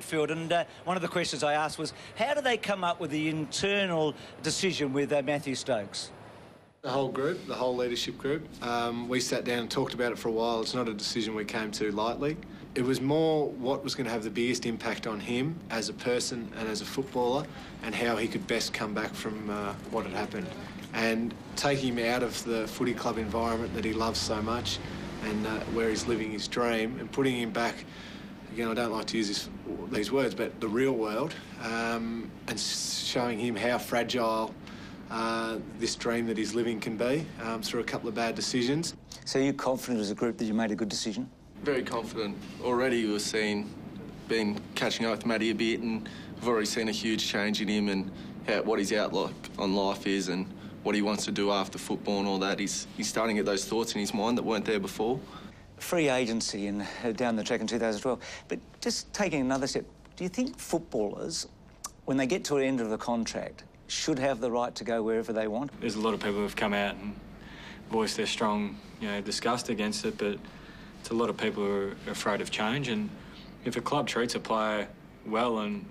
field, and one of the questions I asked was, how do they come up with the internal decision with Matthew Stokes? The whole group, the whole leadership group, we sat down and talked about it for a while. It's not a decision we came to lightly. It was more what was going to have the biggest impact on him as a person and as a footballer, and how he could best come back from what had happened. And taking him out of the footy club environment that he loves so much, and where he's living his dream, and putting him back, again, I don't like to use these words, but the real world, and showing him how fragile this dream that he's living can be through a couple of bad decisions. So you're confident as a group that you made a good decision? Very confident. Already we've been catching up with Matty a bit, and we've already seen a huge change in him and what his outlook on life is and what he wants to do after football and all that. He's starting to get those thoughts in his mind that weren't there before. Free agency and down the track in 2012. But just taking another step, do you think footballers, when they get to the end of the contract, should have the right to go wherever they want? There's a lot of people who have come out and voiced their strong, disgust against it, but it's a lot of people who are afraid of change, and if a club treats a player well and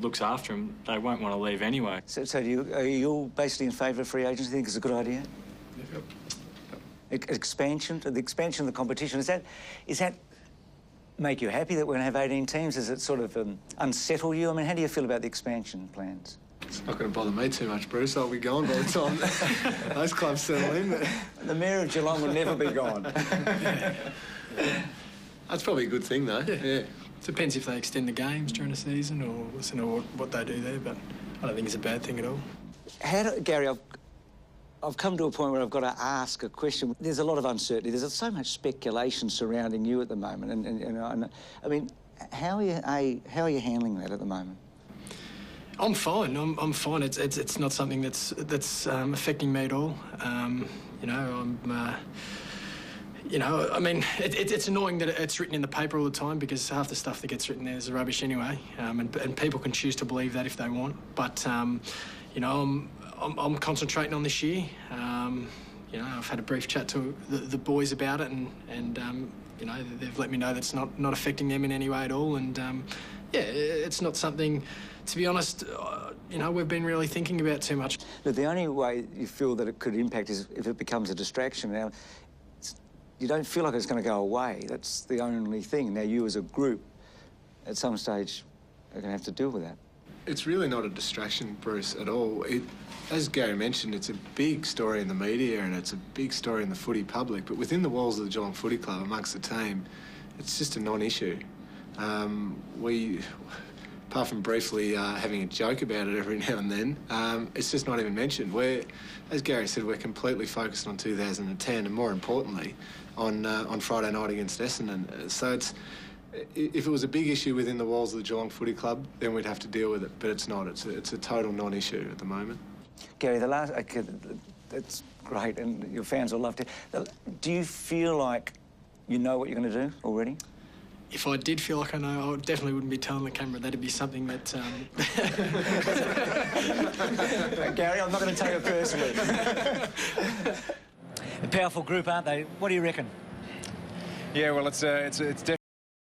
looks after him, they won't want to leave anyway. So are you basically in favour of free agency? You think it's a good idea? Yep. The expansion of the competition, is that make you happy that we're going to have 18 teams? Does it sort of unsettle you? I mean, how do you feel about the expansion plans? It's not going to bother me too much, Bruce. I'll be gone by the time those clubs settle in. But... The Mayor of Geelong will never be gone. That's probably a good thing, though. Yeah. Depends if they extend the games during the season or listen to what they do there, but I don't think it's a bad thing at all. Gary, I've come to a point where I've got to ask a question. There's a lot of uncertainty. There's so much speculation surrounding you at the moment, and I mean, how are you handling that at the moment? I'm fine. I'm fine. It's not something that's affecting me at all. I mean, it's annoying that it's written in the paper all the time, because half the stuff that gets written there is rubbish anyway, and people can choose to believe that if they want. But I'm I'm concentrating on this year. I've had a brief chat to the boys about it, and they've let me know that's not affecting them in any way at all. And it's not something, to be honest, we've been really thinking about too much. But the only way you feel that it could impact is if it becomes a distraction. Now, you don't feel like it's going to go away. That's the only thing. Now, you as a group, at some stage, are going to have to deal with that. It's really not a distraction, Bruce, at all. As Gary mentioned, it's a big story in the media and it's a big story in the footy public, but within the walls of the Geelong Footy Club, amongst the team, it's just a non-issue. Apart from briefly having a joke about it every now and then, it's just not even mentioned. As Gary said, we're completely focused on 2010 and, more importantly, on Friday night against Essendon. So if it was a big issue within the walls of the Geelong Footy Club, then we'd have to deal with it, but it's not. It's a total non-issue at the moment. Gary, that's great, and your fans will love to. Do you feel like you know what you're going to do already? If I did feel like I know, I definitely wouldn't be telling the camera. That'd be something that... Gary, I'm not going to take it personally. A powerful group, aren't they? What do you reckon? Yeah, well, it's definitely...